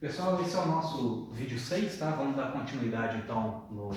Pessoal, esse é o nosso vídeo 6, tá? Vamos dar continuidade então no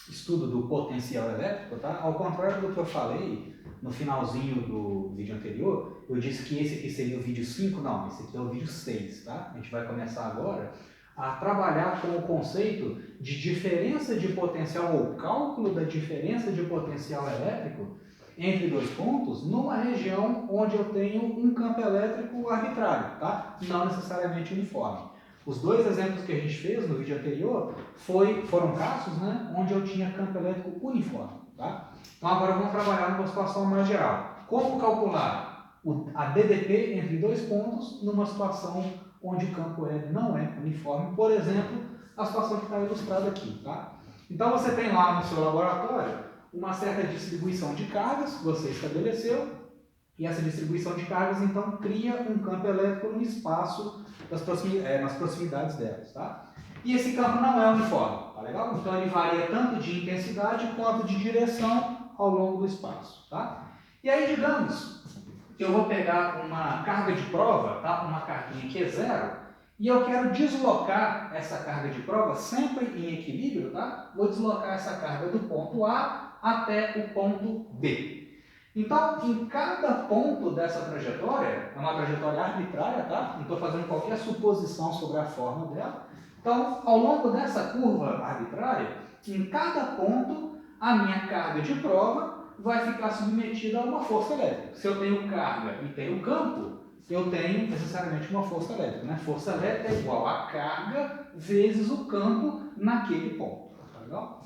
estudo do potencial elétrico, tá? Ao contrário do que eu falei no finalzinho do vídeo anterior, eu disse que esse aqui seria o vídeo 5, não, esse aqui é o vídeo 6, tá? A gente vai começar agora a trabalhar com o conceito de diferença de potencial ou cálculo da diferença de potencial elétrico entre dois pontos numa região onde eu tenho um campo elétrico arbitrário, tá? Não necessariamente uniforme. Os dois exemplos que a gente fez no vídeo anterior foram casos, né, onde eu tinha campo elétrico uniforme. Tá? Então agora vamos trabalhar numa situação mais geral. Como calcular a DDP entre dois pontos numa situação onde o campo não é uniforme? Por exemplo, a situação que está ilustrada aqui. Tá? Então você tem lá no seu laboratório uma certa distribuição de cargas que você estabeleceu, e essa distribuição de cargas então cria um campo elétrico no espaço nas proximidades delas, tá? E esse campo não é uniforme, tá legal? Então ele varia tanto de intensidade quanto de direção ao longo do espaço, tá? E aí, digamos que eu vou pegar uma carga de prova, tá? Uma carguinha que é zero, e eu quero deslocar essa carga de prova sempre em equilíbrio, tá? Vou deslocar essa carga do ponto A até o ponto B. Então, em cada ponto dessa trajetória, é uma trajetória arbitrária, tá? Não estou fazendo qualquer suposição sobre a forma dela. Então, ao longo dessa curva arbitrária, em cada ponto, a minha carga de prova vai ficar submetida a uma força elétrica. Se eu tenho carga e tenho campo, eu tenho necessariamente uma força elétrica, né? Força elétrica é igual a carga vezes o campo naquele ponto. Tá legal?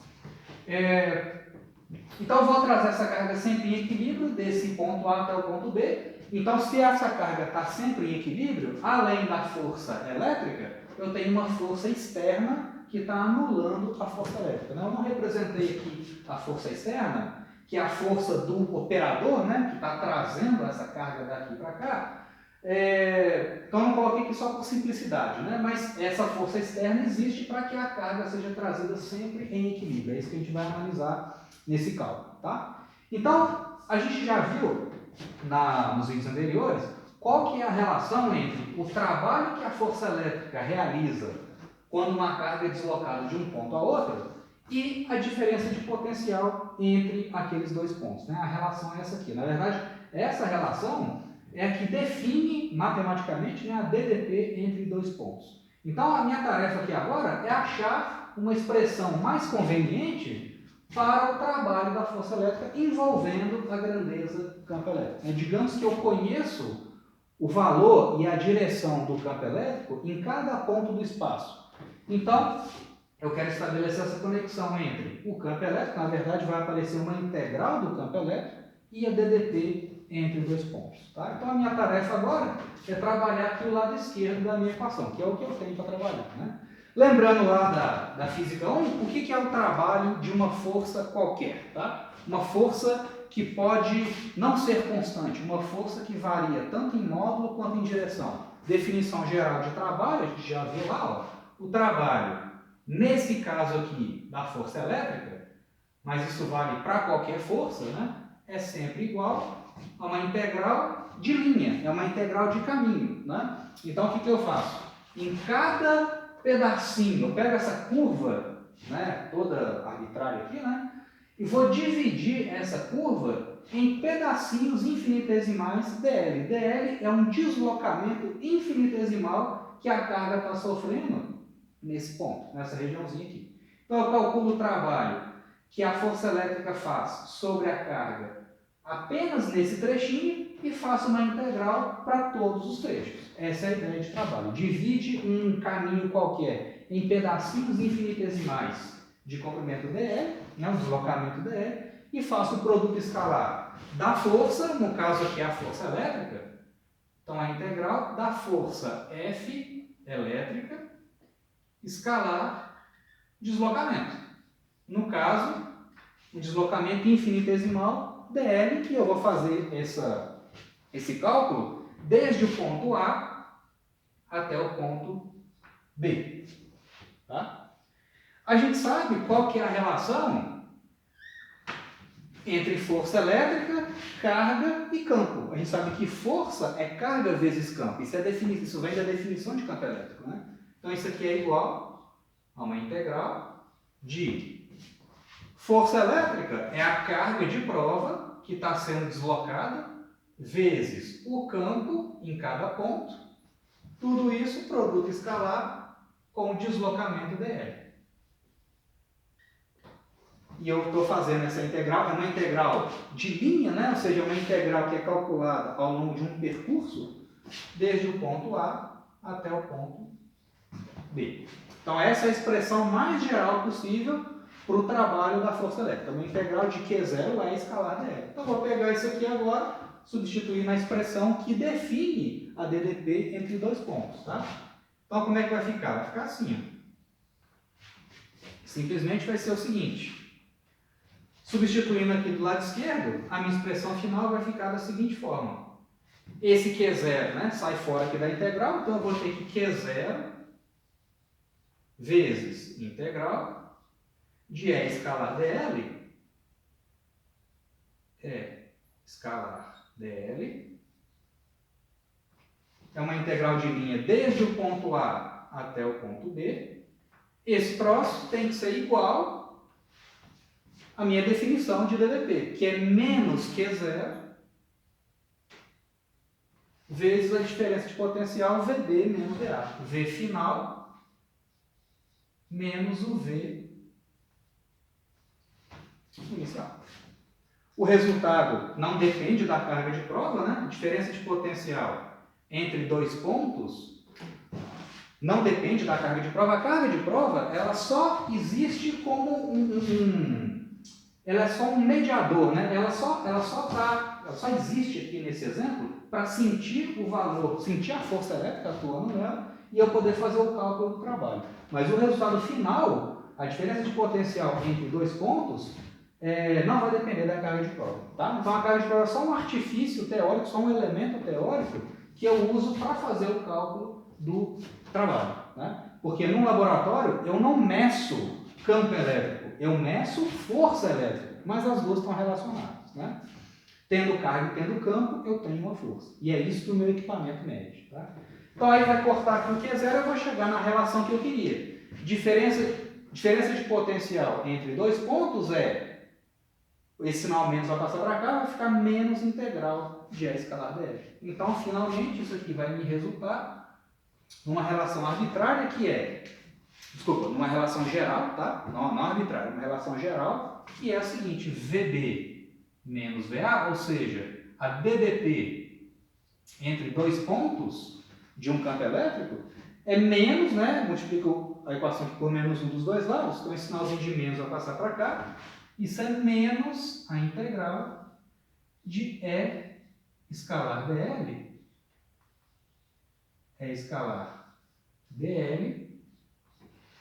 Então, eu vou trazer essa carga sempre em equilíbrio, desse ponto A até o ponto B. Então, se essa carga está sempre em equilíbrio, além da força elétrica, eu tenho uma força externa que está anulando a força elétrica. Eu não representei aqui a força externa, que é a força do operador, né, que está trazendo essa carga daqui para cá. Então, eu não coloquei aqui só por simplicidade, né? Mas essa força externa existe para que a carga seja trazida sempre em equilíbrio. É isso que a gente vai analisar nesse cálculo. Tá? Então, a gente já viu nos vídeos anteriores qual que é a relação entre o trabalho que a força elétrica realiza quando uma carga é deslocada de um ponto a outro e a diferença de potencial entre aqueles dois pontos. Né? A relação é essa aqui. Na verdade, essa relação é a que define matematicamente, né, a DDP entre dois pontos. Então, a minha tarefa aqui agora é achar uma expressão mais conveniente para o trabalho da força elétrica envolvendo a grandeza do campo elétrico. Digamos que eu conheço o valor e a direção do campo elétrico em cada ponto do espaço. Então, eu quero estabelecer essa conexão entre o campo elétrico, na verdade vai aparecer uma integral do campo elétrico, e a DDP entre dois pontos. Tá? Então, a minha tarefa agora é trabalhar aqui o lado esquerdo da minha equação, que é o que eu tenho para trabalhar. Né? Lembrando lá da Física 1, o que é o trabalho de uma força qualquer? Tá? Uma força que pode não ser constante, uma força que varia tanto em módulo quanto em direção. Definição geral de trabalho, a gente já viu lá, ó, o trabalho, nesse caso aqui, da força elétrica, mas isso vale para qualquer força, né? É sempre igual a uma integral de linha, é uma integral de caminho. Né? Então, o que eu faço? Em cada pedacinho, eu pego essa curva, né, toda arbitrária aqui, né, e vou dividir essa curva em pedacinhos infinitesimais dl. dl é um deslocamento infinitesimal que a carga está sofrendo nesse ponto, nessa regiãozinha aqui. Então, eu calculo o trabalho que a força elétrica faz sobre a carga apenas nesse trechinho e faço uma integral para todos os trechos. Essa é a ideia de trabalho. Divide um caminho qualquer em pedacinhos infinitesimais de comprimento dl, né, um deslocamento dl, e faço o produto escalar da força, no caso aqui é a força elétrica, então a integral da força F elétrica escalar deslocamento. No caso, o deslocamento infinitesimal dl, que eu vou fazer esse cálculo desde o ponto A até o ponto B. Tá? A gente sabe qual que é a relação entre força elétrica, carga e campo. A gente sabe que força é carga vezes campo. Isso vem da definição de campo elétrico. Né? Então isso aqui é igual a uma integral de força elétrica, é a carga de prova que está sendo deslocada, vezes o campo em cada ponto, tudo isso produto escalar com o deslocamento dl. E eu estou fazendo essa integral, é uma integral de linha, né? Ou seja, uma integral que é calculada ao longo de um percurso, desde o ponto A até o ponto B. Então essa é a expressão mais geral possível para o trabalho da força elétrica. Uma integral de Q0 é escalar dl. Então vou pegar isso aqui agora, substituir na expressão que define a DDP entre dois pontos. Tá? Então como é que vai ficar? Vai ficar assim. Ó. Simplesmente vai ser o seguinte. Substituindo aqui do lado esquerdo, a minha expressão final vai ficar da seguinte forma. Esse Q0, né, sai fora aqui da integral, então eu vou ter que Q0 vezes integral de E escalar dl, é uma integral de linha desde o ponto A até o ponto B. Esse troço tem que ser igual à minha definição de DDP, que é menos Q0 vezes a diferença de potencial VD menos VA. V final menos o V inicial. O resultado não depende da carga de prova, né? A diferença de potencial entre dois pontos não depende da carga de prova. A carga de prova, ela só existe como ela é só um mediador, né? Ela só existe aqui nesse exemplo para sentir o valor, sentir a força elétrica atuando nela e eu poder fazer o cálculo do trabalho. Mas o resultado final, a diferença de potencial entre dois pontos, não vai depender da carga de prova. Tá? Então a carga de prova é só um artifício teórico, só um elemento teórico que eu uso para fazer o cálculo do trabalho. Né? Porque no laboratório eu não meço campo elétrico, eu meço força elétrica, mas as duas estão relacionadas. Né? Tendo carga e tendo campo, eu tenho uma força. E é isso que o meu equipamento mede. Tá? Então aí vai cortar aqui o Q0 e eu vou chegar na relação que eu queria. Diferença de potencial entre dois pontos esse sinal menos vai passar para cá, vai ficar menos integral de E escalar dl. Então, finalmente, isso aqui vai me resultar numa relação arbitrária numa relação geral, tá? Não arbitrária, uma relação geral, que é a seguinte, VB menos VA, ou seja, a DDP entre dois pontos de um campo elétrico é menos, né? Multiplico a equação aqui por menos um dos dois lados, então esse sinalzinho de menos vai passar para cá. Isso é menos a integral de E escalar dl,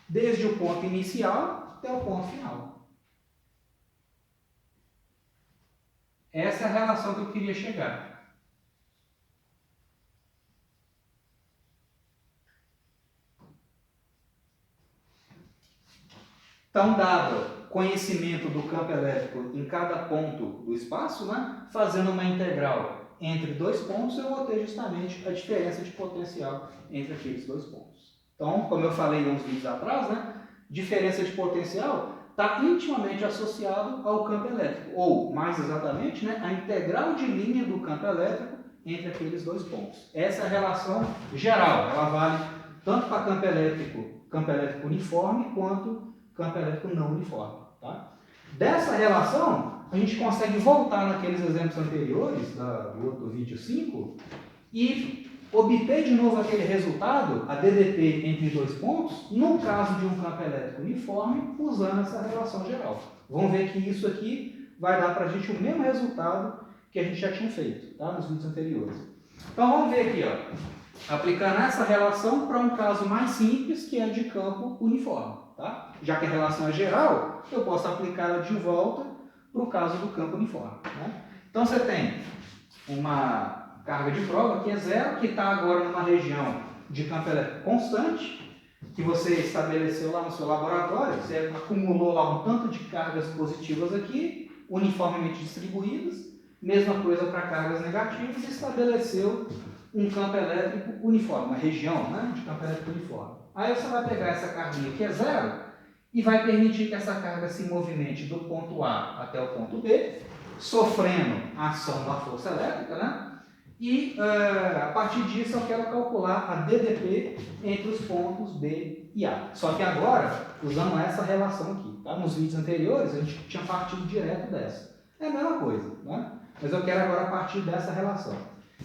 desde o ponto inicial até o ponto final. Essa é a relação que eu queria chegar. Então, dado conhecimento do campo elétrico em cada ponto do espaço, né? Fazendo uma integral entre dois pontos, eu vou ter justamente a diferença de potencial entre aqueles dois pontos. Então, como eu falei uns vídeos atrás, né? Diferença de potencial está intimamente associado ao campo elétrico, ou, mais exatamente, né? A integral de linha do campo elétrico entre aqueles dois pontos. Essa é a relação geral, ela vale tanto para campo elétrico uniforme, quanto campo elétrico não uniforme. Tá? Dessa relação, a gente consegue voltar naqueles exemplos anteriores do outro vídeo 5 e obter de novo aquele resultado, a DDP entre dois pontos, no caso de um campo elétrico uniforme, usando essa relação geral. Vamos ver que isso aqui vai dar para a gente o mesmo resultado que a gente já tinha feito, tá? Nos vídeos anteriores. Então vamos ver aqui, ó, aplicando essa relação para um caso mais simples, que é de campo uniforme. Tá? Já que a relação é geral, eu posso aplicá-la de volta para o caso do campo uniforme. Né? Então você tem uma carga de prova que é zero, que está agora numa região de campo elétrico constante, que você estabeleceu lá no seu laboratório, você acumulou lá um tanto de cargas positivas aqui, uniformemente distribuídas, mesma coisa para cargas negativas, e estabeleceu um campo elétrico uniforme, uma região, né, de campo elétrico uniforme. Aí você vai pegar essa carguinha que é zero e vai permitir que essa carga se movimente do ponto A até o ponto B, sofrendo a ação da força elétrica, né? E a partir disso eu quero calcular a DDP entre os pontos B e A. Só que agora, usando essa relação aqui. Tá? Nos vídeos anteriores a gente tinha partido direto dessa. É a mesma coisa, né? Mas eu quero agora partir dessa relação.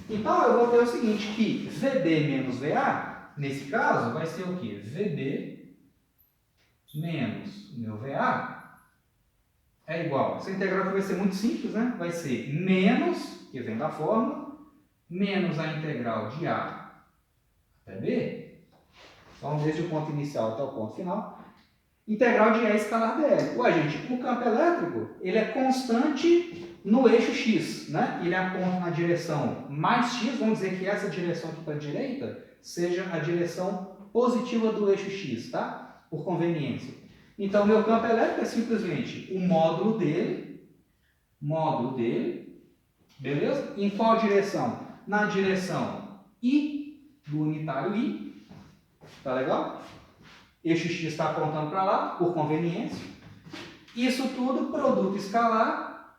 Então eu vou ter o seguinte, que VB menos VA, nesse caso, vai ser o quê? VB menos meu VA é igual. Essa integral aqui vai ser muito simples, né? Vai ser menos, que vem da fórmula, menos a integral de A até B, então desde o ponto inicial até o ponto final, integral de E escalar dl. Ué, gente, o campo elétrico ele é constante no eixo x, né? Ele aponta na direção mais x, vamos dizer que essa direção aqui para a direita seja a direção positiva do eixo x, tá? Por conveniência. Então, meu campo elétrico é simplesmente o módulo dele, beleza? Em qual direção? Na direção I, do unitário I, tá legal? Eixo x está apontando para lá, por conveniência. Isso tudo, produto escalar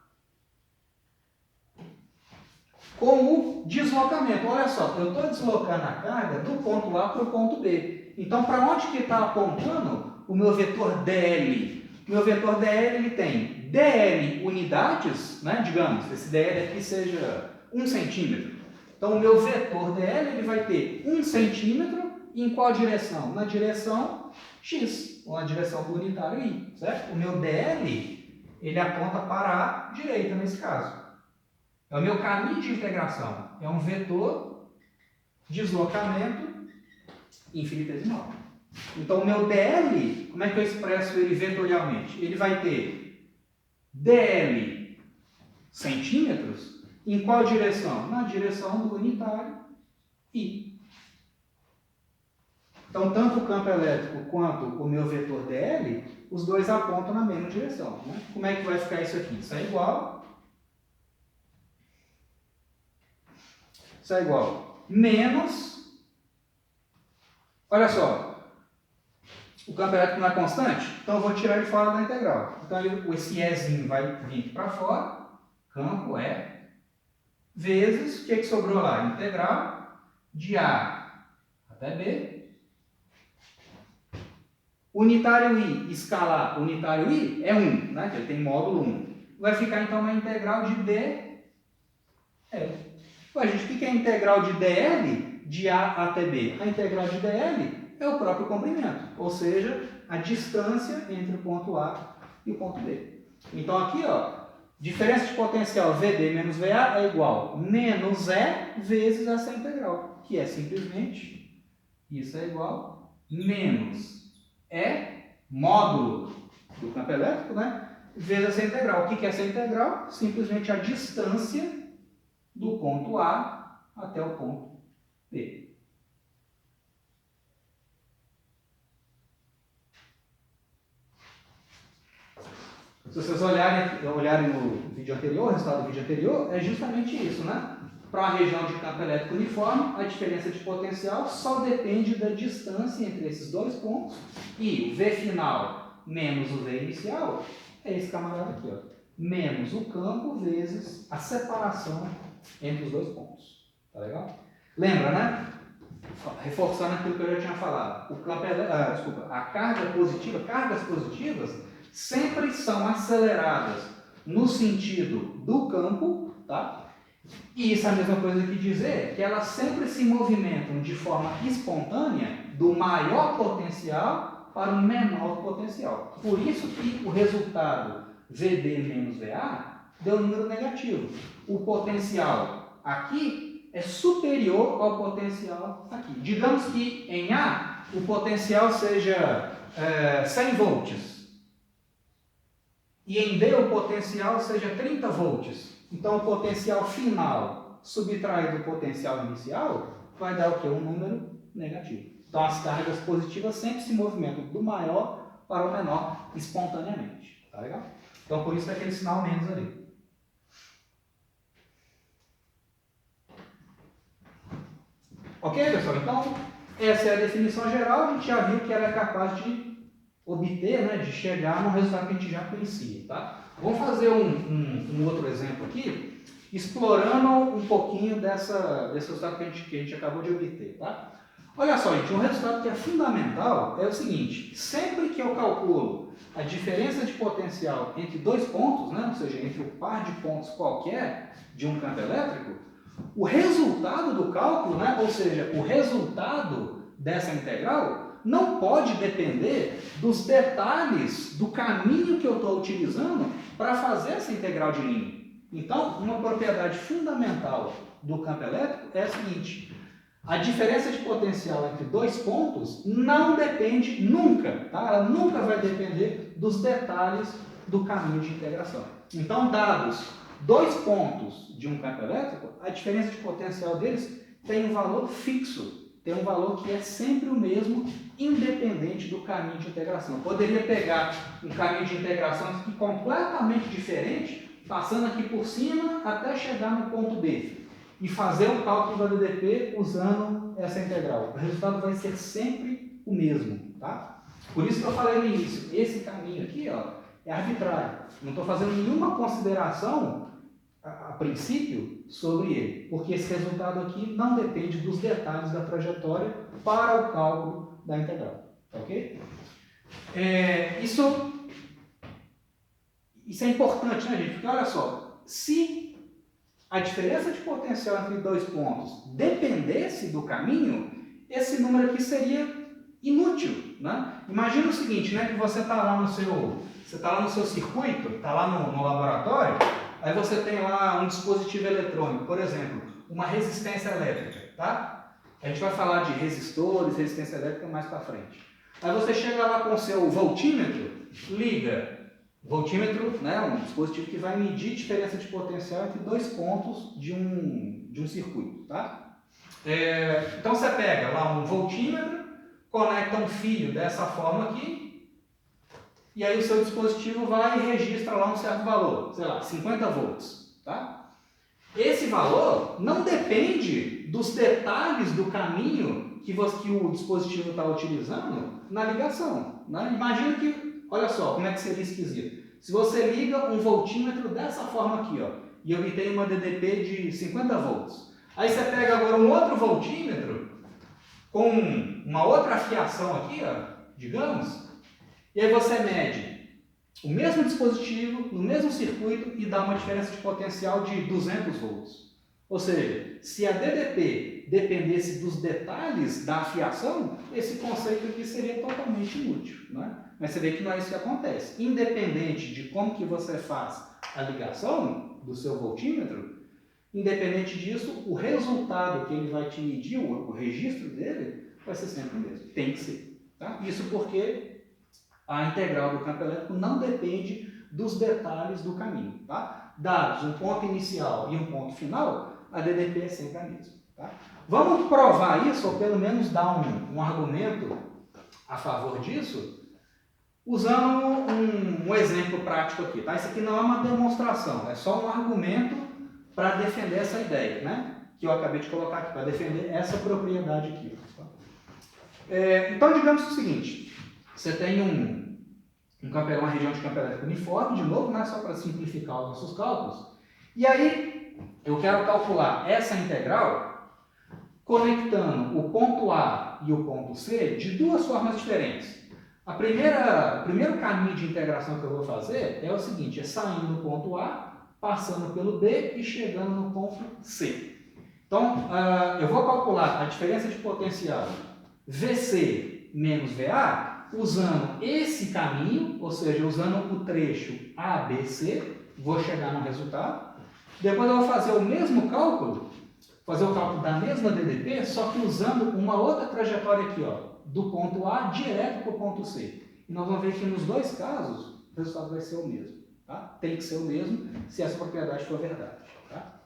com o deslocamento. Olha só, eu estou deslocando a carga do ponto A para o ponto B. Então, para onde que está apontando o meu vetor dl? O meu vetor dl ele tem dl unidades, né? Digamos, esse dl aqui seja 1 centímetro. Então, o meu vetor dl ele vai ter 1 centímetro em qual direção? Na direção x, ou na direção do unitário i, certo? O meu dl, ele aponta para a direita nesse caso. É o meu caminho de integração. É um vetor deslocamento infinitesimal. Então, o meu dl, como é que eu expresso ele vetorialmente? Ele vai ter dl centímetros em qual direção? Na direção do unitário I. Então, tanto o campo elétrico quanto o meu vetor dl, os dois apontam na mesma direção. Né? Como é que vai ficar isso aqui? Isso é igual. Isso é igual. Menos. Olha só. O campo elétrico não é constante? Então, eu vou tirar ele fora da integral. Então, esse Ezinho vai vir aqui para fora. Campo é vezes, o que sobrou lá? Integral de A até B. Unitário I, escalar unitário I é 1, né? Que ele tem módulo 1. Vai ficar então uma integral de DL. Ué, gente, o que é a integral de DL de A até B? A integral de DL é o próprio comprimento, ou seja, a distância entre o ponto A e o ponto B. Então aqui, ó, diferença de potencial VD menos VA é igual a menos E vezes essa integral, que é simplesmente, isso é igual a menos E módulo do campo elétrico, né? Vezes essa integral. O que é essa integral? Simplesmente a distância do ponto A até o ponto B. Se vocês olharem no vídeo anterior, o resultado do vídeo anterior, é justamente isso, né? Para uma região de campo elétrico uniforme, a diferença de potencial só depende da distância entre esses dois pontos e o V final menos o V inicial é esse camarada aqui, ó. Menos o campo vezes a separação entre os dois pontos. Tá legal? Lembra, né? Reforçando aquilo que eu já tinha falado. O campo a carga positiva, cargas positivas sempre são aceleradas no sentido do campo, tá? E isso é a mesma coisa que dizer que elas sempre se movimentam de forma espontânea do maior potencial para o menor potencial. Por isso que o resultado VD menos VA deu um número negativo. O potencial aqui é superior ao potencial aqui. Digamos que em A o potencial seja 100 volts. E em D o potencial seja 30 volts. Então o potencial final subtraído do potencial inicial vai dar o quê? Um número negativo. Então as cargas positivas sempre se movimentam do maior para o menor espontaneamente. Tá legal? Então por isso tem aquele sinal menos ali. Ok, pessoal? Então Essa é a definição geral, a gente já viu que ela é capaz de obter, né, de chegar no resultado que a gente já conhecia. Tá? Vamos fazer um outro exemplo aqui, explorando um pouquinho desse resultado que a gente acabou de obter. Tá? Olha só, gente, um resultado que é fundamental é o seguinte: sempre que eu calculo a diferença de potencial entre dois pontos, né, ou seja, entre um par de pontos qualquer de um campo elétrico, o resultado do cálculo, né, ou seja, o resultado dessa integral, não pode depender dos detalhes do caminho que eu estou utilizando para fazer essa integral de linha. Então, uma propriedade fundamental do campo elétrico é a seguinte: a diferença de potencial entre dois pontos não depende nunca, tá? Ela nunca vai depender dos detalhes do caminho de integração. Então, dados dois pontos de um campo elétrico, a diferença de potencial deles tem um valor fixo, tem um valor que é sempre o mesmo, independente do caminho de integração. Eu poderia pegar um caminho de integração aqui completamente diferente, passando aqui por cima até chegar no ponto B, e fazer o cálculo da DDP usando essa integral. O resultado vai ser sempre o mesmo, tá? Por isso que eu falei no início, esse caminho aqui, ó, é arbitrário. Não estou fazendo nenhuma consideração, a princípio, sobre ele, porque esse resultado aqui não depende dos detalhes da trajetória para o cálculo da integral, ok? Isso é importante, né, gente? Porque olha só, se a diferença de potencial entre dois pontos dependesse do caminho, esse número aqui seria inútil, né? Imagina o seguinte, né, que você está lá no seu circuito, está lá no laboratório, aí você tem lá um dispositivo eletrônico, por exemplo, uma resistência elétrica, tá? A gente vai falar de resistores, resistência elétrica mais para frente. Aí você chega lá com o seu voltímetro, liga. Voltímetro, né, um dispositivo que vai medir diferença de potencial entre dois pontos de um circuito, tá? Então você pega lá um voltímetro, conecta um fio dessa forma aqui, e aí o seu dispositivo vai e registra lá um certo valor, sei lá, 50 volts, tá? Esse valor não depende dos detalhes do caminho que o dispositivo está utilizando na ligação, né? Imagina que, olha só, como é que seria esquisito. Se você liga um voltímetro dessa forma aqui, ó, e obtém uma DDP de 50 volts. Aí você pega agora um outro voltímetro com uma outra fiação aqui, ó, digamos, e aí você mede o mesmo dispositivo, no mesmo circuito, e dá uma diferença de potencial de 200 volts. Ou seja, se a DDP dependesse dos detalhes da fiação, esse conceito aqui seria totalmente inútil, né? Mas você vê que não é isso que acontece. Independente de como que você faz a ligação do seu voltímetro, independente disso, o resultado que ele vai te medir, o registro dele, vai ser sempre o mesmo. Tem que ser. Tá? Isso porque a integral do campo elétrico não depende dos detalhes do caminho. Tá? Dados um ponto inicial e um ponto final, a DDP é sempre a mesma. Tá? Vamos provar isso, ou pelo menos dar um argumento a favor disso, usando um exemplo prático aqui. Tá? Isso aqui não é uma demonstração, é só um argumento para defender essa ideia, né? Que eu acabei de colocar aqui, para defender essa propriedade aqui. Tá? Então, digamos o seguinte, você tem uma região de campo elétrico uniforme, de novo, né? Só para simplificar os nossos cálculos, e aí eu quero calcular essa integral conectando o ponto A e o ponto C de duas formas diferentes. O primeiro caminho de integração que eu vou fazer é o seguinte, é saindo do ponto A, passando pelo B e chegando no ponto C. Então, eu vou calcular a diferença de potencial VC menos VA usando esse caminho, ou seja, usando o trecho ABC, vou chegar no resultado. Depois eu vou fazer o mesmo cálculo, fazer o cálculo da mesma DDP, só que usando uma outra trajetória aqui, ó, do ponto A direto para o ponto C. E nós vamos ver que nos dois casos, o resultado vai ser o mesmo. Tá? Tem que ser o mesmo se essa propriedade for verdade. Tá?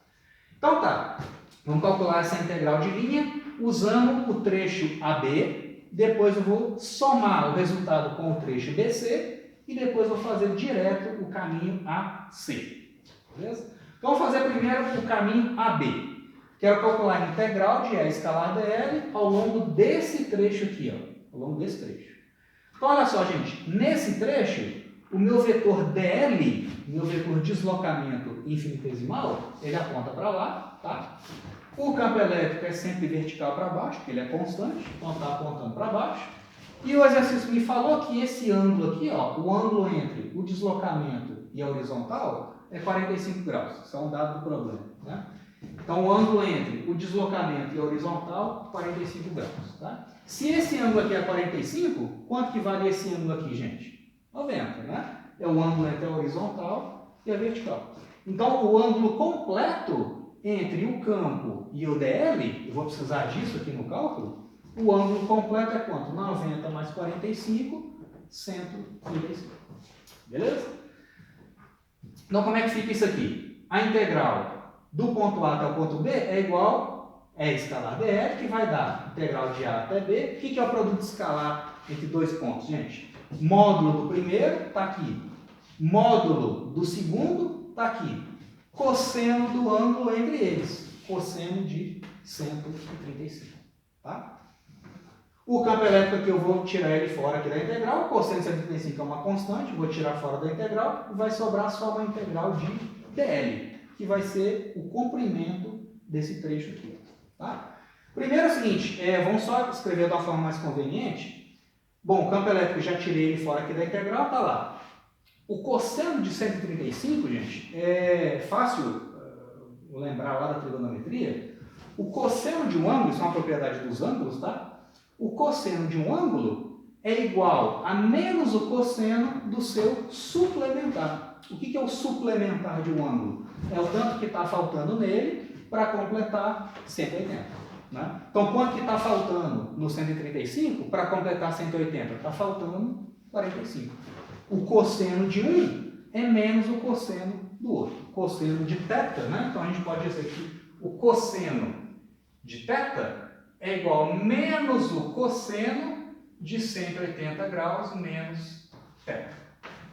Então tá, vamos calcular essa integral de linha usando o trecho AB, depois eu vou somar o resultado com o trecho BC e depois vou fazer direto o caminho AC. Beleza? Então vou fazer primeiro o caminho AB. O Quero calcular a integral de E escalar dl ao longo desse trecho aqui, ó. Ao longo desse trecho. Então, olha só, gente. Nesse trecho, o meu vetor dl, meu vetor deslocamento infinitesimal, ele aponta para lá, tá? O campo elétrico é sempre vertical para baixo, porque ele é constante, então está apontando para baixo. E o exercício me falou que esse ângulo aqui, ó, o ângulo entre o deslocamento e a horizontal é 45 graus. Isso é um dado do problema, né? Então, o ângulo entre o deslocamento e a horizontal, 45 graus, tá? Se esse ângulo aqui é 45, quanto que vale esse ângulo aqui, gente? 90, né? É o ângulo entre a horizontal e a vertical. Então, o ângulo completo entre o campo e o DL, eu vou precisar disso aqui no cálculo, o ângulo completo é quanto? 90 mais 45, 135. Beleza? Então, como é que fica isso aqui? A integral do ponto A até o ponto B é igual a E escalar dl, que vai dar integral de A até B. O que é o produto escalar entre dois pontos, gente? Módulo do primeiro está aqui. Módulo do segundo está aqui. Cosseno do ângulo entre eles. Cosseno de 135. Tá? O campo elétrico aqui eu vou tirar ele fora aqui da integral. O cosseno de 135 é uma constante. Vou tirar fora da integral. E vai sobrar só uma integral de dl, que vai ser o comprimento desse trecho aqui. Tá? Primeiro é o seguinte, vamos só escrever de uma forma mais conveniente. Bom, o campo elétrico já tirei ele fora aqui da integral, tá lá. O cosseno de 135, gente, é fácil lembrar lá da trigonometria. O cosseno de um ângulo, isso é uma propriedade dos ângulos, tá? O cosseno de um ângulo é igual a menos o cosseno do seu suplementar. O que é o suplementar de um ângulo? É o tanto que está faltando nele para completar 180. Né? Então, quanto que está faltando no 135 para completar 180? Está faltando 45. O cosseno de um é menos o cosseno do outro. Cosseno de θ, né? Então a gente pode dizer que o cosseno de θ é igual a menos o cosseno de 180 graus menos θ.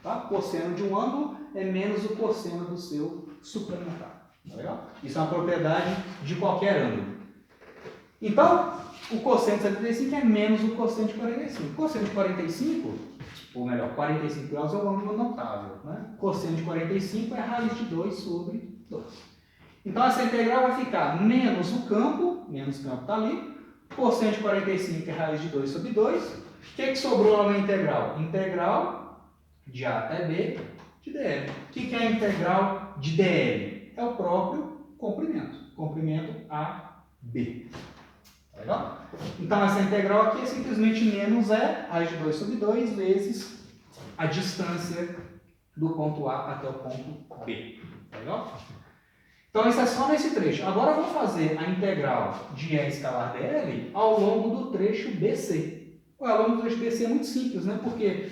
Tá? Cosseno de um ângulo é menos o cosseno do seu suplementar. Tá legal? Isso é uma propriedade de qualquer ângulo. Então, o cosseno de 75 é menos o cosseno de 45. O cosseno de 45, ou melhor, 45 graus é um ângulo notável. Né? Cosseno de 45 é a raiz de 2 sobre 2. Então, essa integral vai ficar menos o campo está ali, cosseno de 45 é a raiz de 2 sobre 2. O que sobrou lá na integral? Integral de A até B de dl. O que é a integral de dl? É o próprio comprimento. Comprimento AB. Tá legal? Então, essa integral aqui é simplesmente menos E, raiz de 2 sobre 2, vezes a distância do ponto A até o ponto B. Tá legal? Então, isso é só nesse trecho. Agora, eu vou fazer a integral de E escalar dl ao longo do trecho BC. Ao longo do trecho BC é muito simples, né? Porque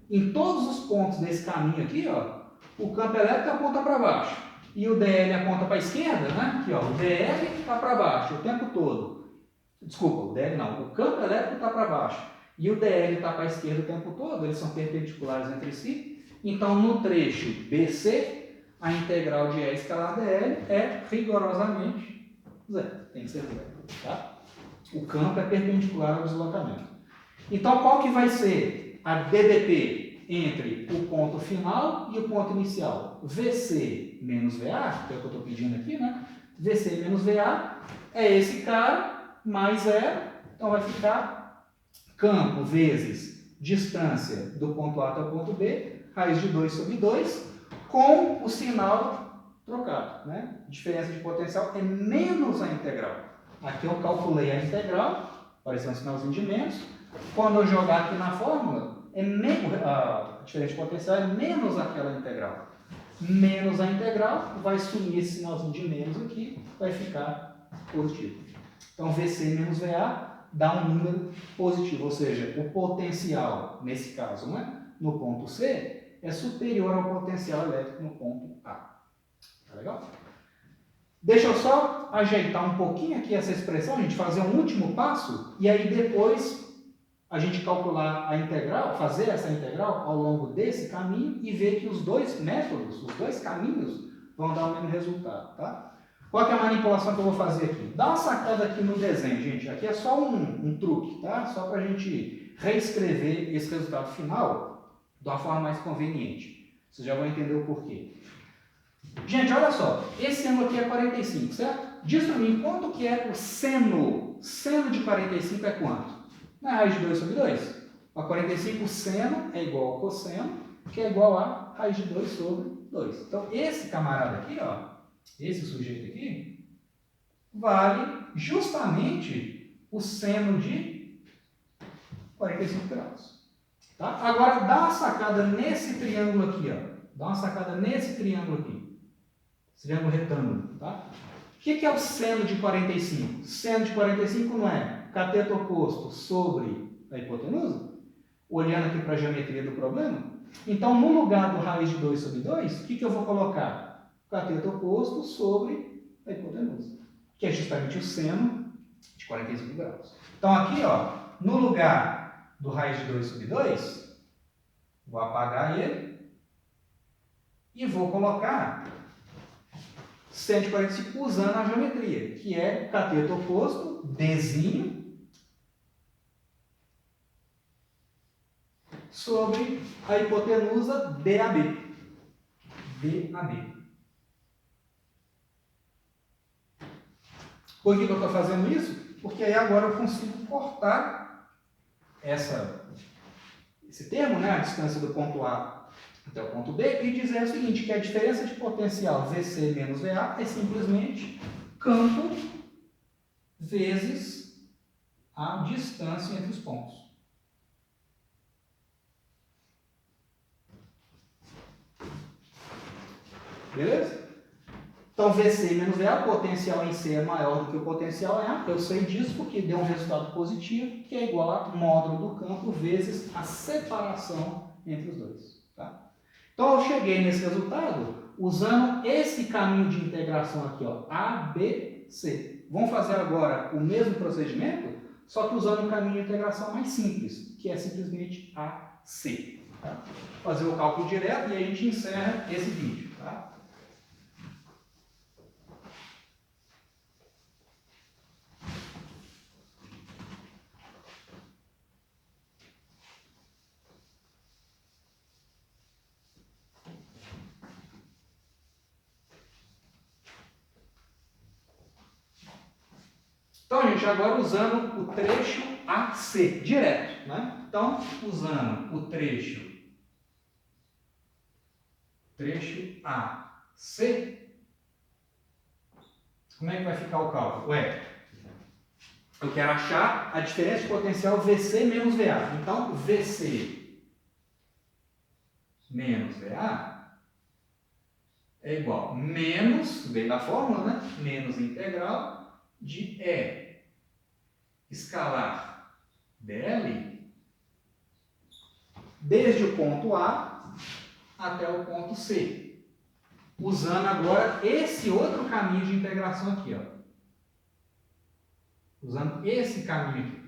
em todos os pontos desse caminho aqui, ó, o campo elétrico aponta para baixo e o DL aponta para a esquerda, né? Aqui, ó, o DL está para baixo o tempo todo. Desculpa, o DL não. O campo elétrico está para baixo e o DL está para a esquerda o tempo todo. Eles são perpendiculares entre si. Então, no trecho BC, a integral de E escalar dl é rigorosamente zero. Tem que ser zero. Tá? O campo é perpendicular ao deslocamento. Então, qual que vai ser a DDP entre o ponto final e o ponto inicial? VC menos VA, que é o que eu estou pedindo aqui, né? VC menos VA é esse cara mais zero. Então, vai ficar campo vezes distância do ponto A até o ponto B, raiz de 2 sobre 2, com o sinal trocado. Né? Diferença de potencial é menos a integral. Aqui eu calculei a integral, apareceu um sinalzinho de menos. Quando eu jogar aqui na fórmula, a diferença de potencial é menos aquela integral. Menos a integral, vai sumir esse sinalzinho de menos aqui, vai ficar positivo. Então, VC menos VA dá um número positivo, ou seja, o potencial, nesse caso, né, no ponto C, é superior ao potencial elétrico no ponto A. Tá legal? Deixa eu só ajeitar um pouquinho aqui essa expressão, a gente fazer um último passo, e aí depois a gente calcular a integral, fazer essa integral ao longo desse caminho e ver que os dois métodos, os dois caminhos, vão dar o mesmo resultado. Tá? Qual que é a manipulação que eu vou fazer aqui? Dá uma sacada aqui no desenho, gente. Aqui é só um truque, tá? Só para a gente reescrever esse resultado final de uma forma mais conveniente. Vocês já vão entender o porquê. Gente, olha só. Esse ângulo aqui é 45, certo? Diz para mim quanto que é o seno. Seno de 45 é quanto? Não é raiz de 2 sobre 2? A 45, o seno é igual ao cosseno, que é igual a raiz de 2 sobre 2. Então, esse camarada aqui, ó, esse sujeito aqui, vale justamente o seno de 45 graus. Tá? Agora, dá uma sacada nesse triângulo aqui, ó. Dá uma sacada nesse triângulo aqui. Esse triângulo retângulo, tá? O que é o seno de 45? Seno de 45 não é cateto oposto sobre a hipotenusa? Olhando aqui para a geometria do problema. Então, no lugar do raiz de 2 sobre 2, o que eu vou colocar? Cateto oposto sobre a hipotenusa, que é justamente o seno de 45 graus. Então, aqui, ó, no lugar do raiz de 2 sobre 2, vou apagar ele e vou colocar seno de 45 usando a geometria, que é cateto oposto, Dzinho, sobre a hipotenusa DAB. DAB. Por que eu estou fazendo isso? Porque aí agora eu consigo cortar esse termo, né, a distância do ponto A até o ponto B, e dizer o seguinte, que a diferença de potencial VC menos VA é simplesmente campo vezes a distância entre os pontos. Beleza? Então, VC menos VA, o potencial em C é maior do que o potencial em A. Eu sei disso porque deu um resultado positivo, que é igual a módulo do campo vezes a separação entre os dois. Tá? Então, eu cheguei nesse resultado usando esse caminho de integração aqui, ó, ABC. Vamos fazer agora o mesmo procedimento, só que usando um caminho de integração mais simples, que é simplesmente AC. Tá? Fazer o cálculo direto e aí a gente encerra esse vídeo. Tá? Então, gente, agora usando o trecho AC, direto, né? Então, usando o trecho AC, como é que vai ficar o cálculo? Ué, eu quero achar a diferença de potencial VC menos VA. Então, VC menos VA é igual menos, veio da fórmula, né? Menos integral de E escalar dl desde o ponto A até o ponto C. Usando agora esse outro caminho de integração aqui, ó. Usando esse caminho aqui.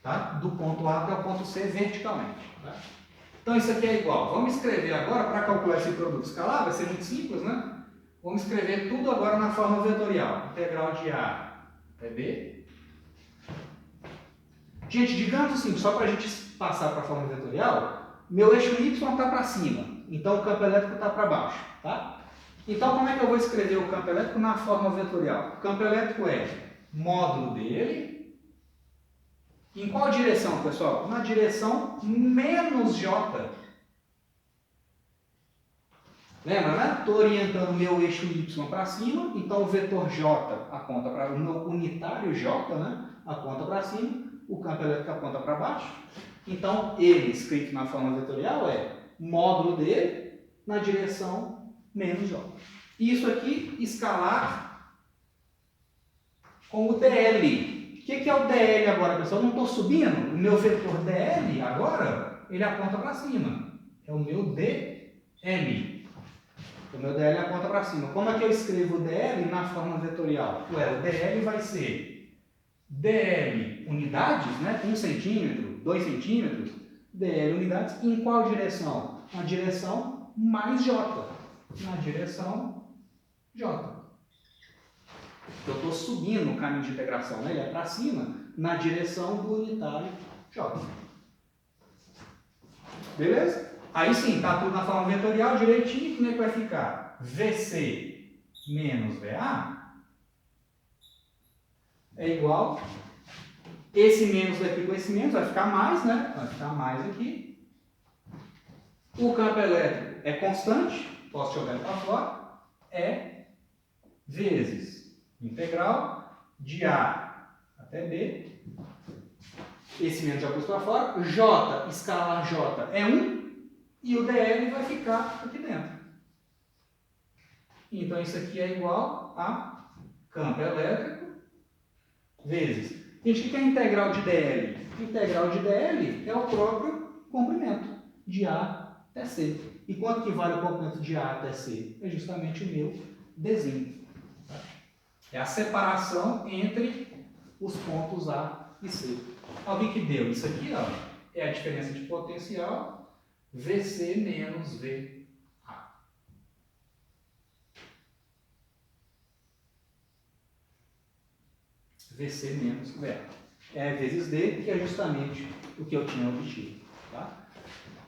Tá? Do ponto A até o ponto C verticalmente. Tá? Então isso aqui é igual. Vamos escrever agora, para calcular esse produto escalar, vai ser muito simples, né? Vamos escrever tudo agora na forma vetorial. Integral de A até B. Gente, digamos assim, só para a gente passar para a forma vetorial, meu eixo Y está para cima, então o campo elétrico está para baixo. Tá? Então, como é que eu vou escrever o campo elétrico na forma vetorial? O campo elétrico é módulo dele. Em qual direção, pessoal? Na direção menos J. Lembra, né? Estou orientando meu eixo Y para cima, então o vetor J aponta para o meu unitário J, né? Aponta para cima. O campo elétrico aponta para baixo. Então, ele, escrito na forma vetorial, é módulo dele na direção menos J. Isso aqui, escalar com o DL. O que é o DL agora, pessoal? Eu não estou subindo. O meu vetor DL, agora, ele aponta para cima. É o meu DL. O meu DL aponta para cima. Como é que eu escrevo o DL na forma vetorial? Ué, o DL vai ser DL unidades, né? 1 centímetro, 2 centímetros, DL unidades, em qual direção? Na direção mais J. Na direção J. Eu estou subindo o caminho de integração, né? Ele é para cima, na direção do unitário J. Beleza? Aí sim, está tudo na forma vetorial direitinho. Como é que vai ficar? VC menos VA é igual. Esse menos daqui com esse menos vai ficar mais, né? Vai ficar mais aqui. O campo elétrico é constante, posso jogar ele para fora. É vezes integral de A até B. Esse menos já pus para fora. J, escalar J é 1. E o dl vai ficar aqui dentro. Então, isso aqui é igual a campo elétrico vezes. Gente, o que é a integral de dl? A integral de dl é o próprio comprimento de A até C. E quanto que vale o comprimento de A até C? É justamente o meu Dzinho. É a separação entre os pontos A e C. Olha o que deu? Isso aqui, ó, é a diferença de potencial VC menos VA. VC menos VA. É vezes D, que é justamente o que eu tinha obtido. Tá?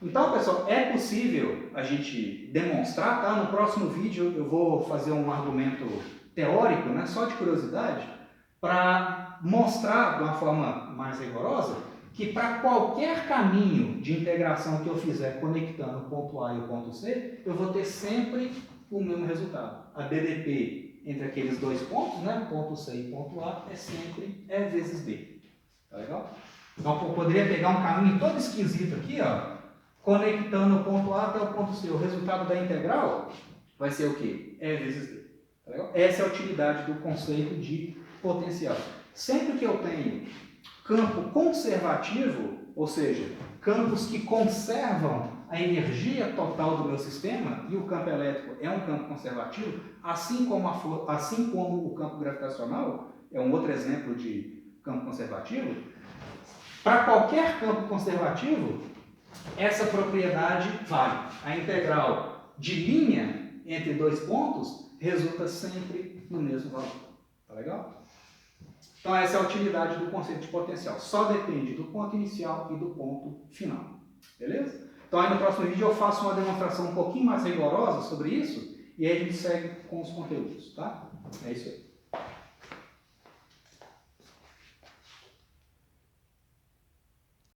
Então, pessoal, é possível a gente demonstrar, tá? No próximo vídeo eu vou fazer um argumento teórico, né, só de curiosidade, para mostrar de uma forma mais rigorosa que para qualquer caminho de integração que eu fizer conectando o ponto A e o ponto C, eu vou ter sempre o mesmo resultado. A BDP entre aqueles dois pontos, né, ponto C e ponto A, é sempre E vezes D. Tá legal? Então, eu poderia pegar um caminho todo esquisito aqui, ó, conectando o ponto A até o ponto C. O resultado da integral vai ser o quê? E vezes D. Tá legal? Essa é a utilidade do conceito de potencial. Sempre que eu tenho campo conservativo, ou seja, campos que conservam a energia total do meu sistema, e o campo elétrico é um campo conservativo, assim como o campo gravitacional é um outro exemplo de campo conservativo, para qualquer campo conservativo, essa propriedade vale. A integral de linha entre dois pontos resulta sempre no mesmo valor. Tá legal? Então, essa é a utilidade do conceito de potencial. Só depende do ponto inicial e do ponto final. Beleza? Então, aí no próximo vídeo eu faço uma demonstração um pouquinho mais rigorosa sobre isso e aí a gente segue com os conteúdos, tá? É isso aí.